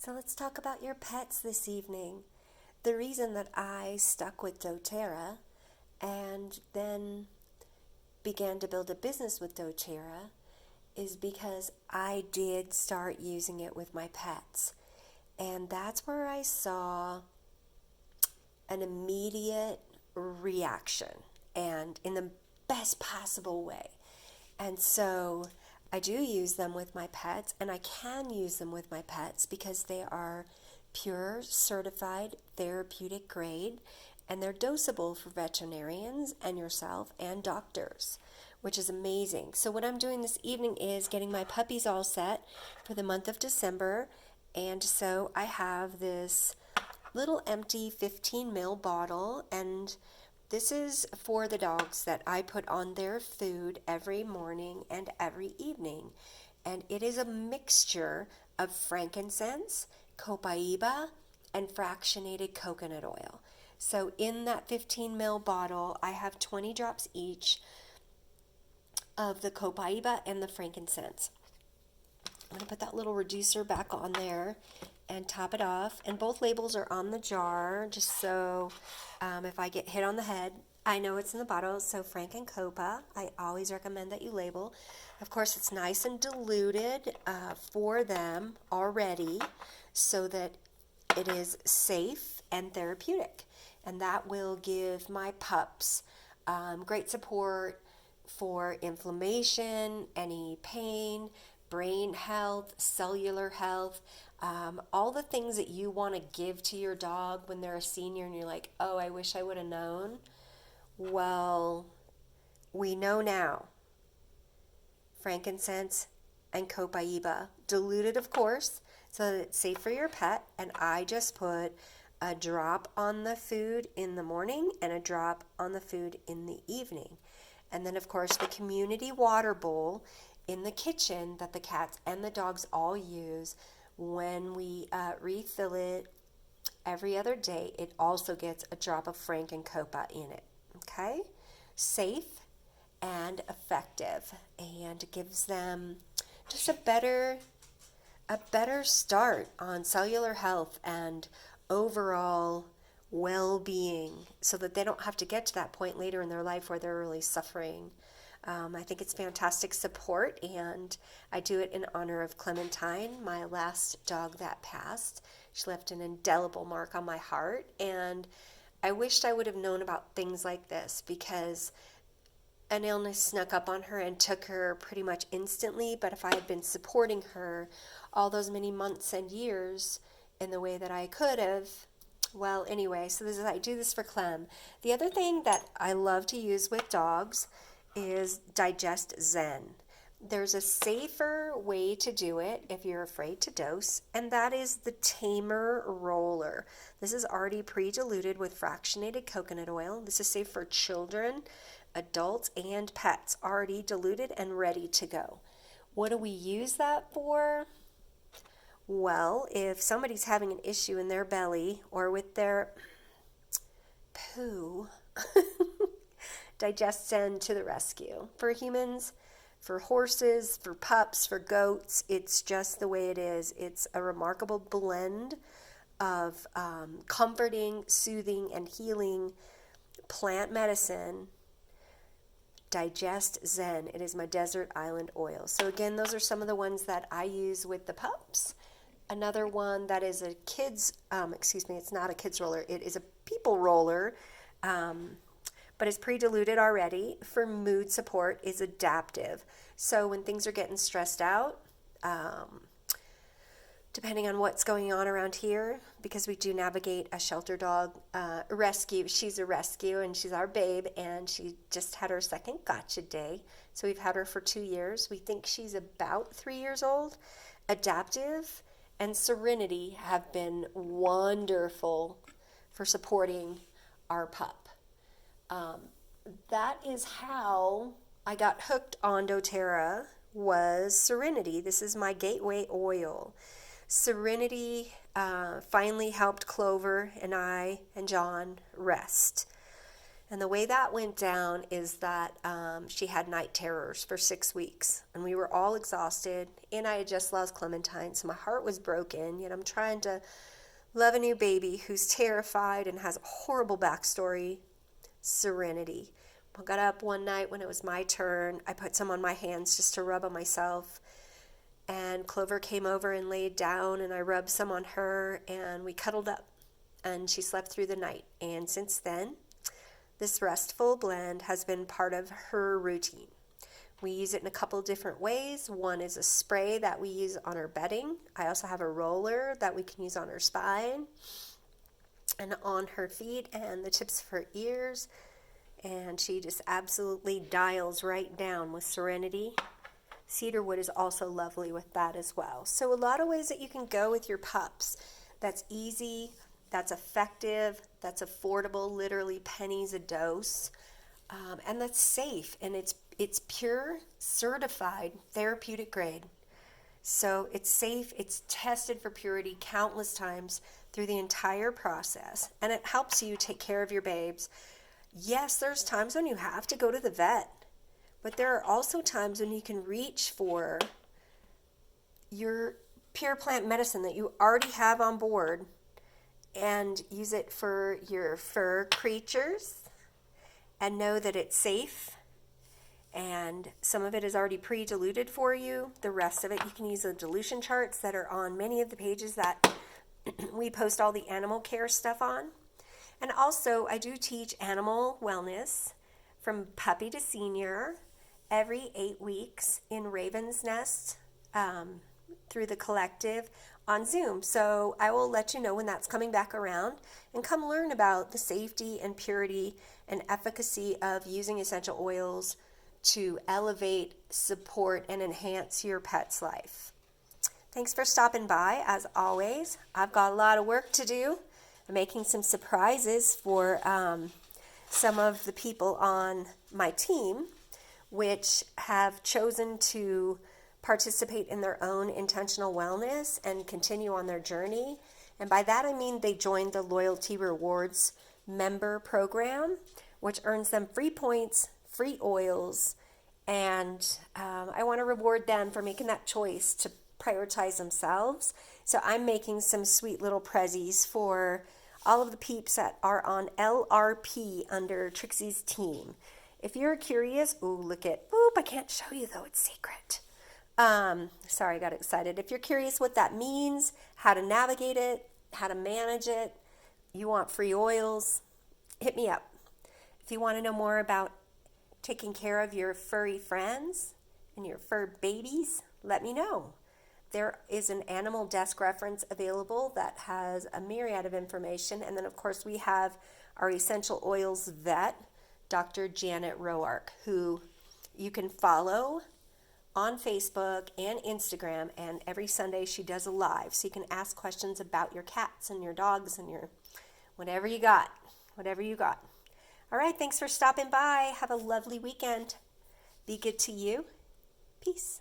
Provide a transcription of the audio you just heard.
So let's talk about your pets this evening. The reason that I stuck with doTerra and then began to build a business with doTerra is because I did start using it with my pets. And that's where I saw an immediate reaction and in the best possible way. And so I do use them with my pets, and I can use them with my pets because they are pure certified therapeutic grade, and they're dosable for veterinarians and yourself and doctors, which is amazing. So what I'm doing this evening is getting my puppies all set for the month of December, and so I have this little empty 15 ml bottle, and this is for the dogs that I put on their food every morning and every evening. And it is a mixture of frankincense, copaiba, and fractionated coconut oil. So in that 15 ml bottle, I have 20 drops each of the copaiba and the frankincense. I'm going to put that little reducer back on there and top it off. And both labels are on the jar, just so if I get hit on the head, I know it's in the bottle. So Frank and Copa, I always recommend that you label. Of course, it's nice and diluted for them already so that it is safe and therapeutic. And that will give my pups great support for inflammation, any pain, brain health, cellular health, all the things that you want to give to your dog when they're a senior and you're like, oh, I wish I would have known. Well, we know now. Frankincense and copaiba, diluted of course, so that it's safe for your pet. And I just put a drop on the food in the morning and a drop on the food in the evening. And then of course the community water bowl in the kitchen that the cats and the dogs all use. When we refill it every other day, it also gets a drop of Frank and Copa in it. Okay? Safe and effective, and gives them just a better start on cellular health and overall well-being, so that they don't have to get to that point later in their life where they're really suffering. I think it's fantastic support, and I do it in honor of Clementine, my last dog that passed. She left an indelible mark on my heart, and I wished I would have known about things like this, because an illness snuck up on her and took her pretty much instantly. But if I had been supporting her all those many months and years in the way that I could have, well, anyway, so I do this for Clem. The other thing that I love to use with dogs is Digest Zen. There's a safer way to do it if you're afraid to dose, and that is the Tamer Roller. This is already pre-diluted with fractionated coconut oil. This is safe for children, adults, and pets, already diluted and ready to go. What do we use that for? Well, if somebody's having an issue in their belly or with their poo, Digest Zen to the rescue. For humans, for horses, for pups, for goats, it's just the way it is. It's a remarkable blend of comforting, soothing, and healing plant medicine. Digest Zen. It is my desert island oil. So again, those are some of the ones that I use with the pups. Another one that is a kid's, it's not a kid's roller. It is a people roller, but it's pre-diluted already for mood support, is adaptive. So when things are getting stressed out, depending on what's going on around here, because we do navigate a shelter dog rescue. She's a rescue, and she's our babe, and she just had her second gotcha day. So we've had her for 2 years. We think she's about 3 years old. Adaptive and Serenity have been wonderful for supporting our pup. That is how I got hooked on doTerra, was Serenity. This is my gateway oil. Serenity finally helped Clover and I and John rest. And the way that went down is that she had night terrors for 6 weeks. And we were all exhausted. And I had just lost Clementine, so my heart was broken. Yet I'm trying to love a new baby who's terrified and has a horrible backstory. Serenity. I got up one night when it was my turn. I put some on my hands just to rub on myself. And Clover came over and laid down, and I rubbed some on her, and we cuddled up. And she slept through the night. And since then, this restful blend has been part of her routine. We use it in a couple different ways. One is a spray that we use on her bedding. I also have a roller that we can use on her spine and on her feet and the tips of her ears. And she just absolutely dials right down with Serenity. Cedarwood is also lovely with that as well. So a lot of ways that you can go with your pups. That's easy, that's effective, that's affordable, literally pennies a dose, and that's safe. And it's pure, certified, therapeutic grade. So it's safe, it's tested for purity countless times through the entire process, and it helps you take care of your babes. Yes, there's times when you have to go to the vet, but there are also times when you can reach for your pure plant medicine that you already have on board and use it for your fur creatures and know that it's safe. And some of it is already pre-diluted for you. The rest of it, you can use the dilution charts that are on many of the pages that we post all the animal care stuff on. And also, I do teach animal wellness from puppy to senior every 8 weeks in Raven's Nest through the collective on Zoom. So I will let you know when that's coming back around, and come learn about the safety and purity and efficacy of using essential oils to elevate, support, and enhance your pet's life. Thanks for stopping by. As always, I've got a lot of work to do. I'm making some surprises for some of the people on my team, which have chosen to participate in their own intentional wellness and continue on their journey. And by that I mean they joined the Loyalty Rewards member program, which earns them free points, free oils, and I want to reward them for making that choice to prioritize themselves. So I'm making some sweet little prezzies for all of the peeps that are on LRP under Trixie's team. If you're curious, I can't show you though, it's secret. Sorry, I got excited. If you're curious what that means, how to navigate it, how to manage it, you want free oils, hit me up. If you want to know more about taking care of your furry friends and your fur babies, let me know. There is an animal desk reference available that has a myriad of information. And then, of course, we have our essential oils vet, Dr. Janet Roark, who you can follow on Facebook and Instagram. And every Sunday she does a live. So you can ask questions about your cats and your dogs and your whatever you got. All right, thanks for stopping by. Have a lovely weekend. Be good to you. Peace.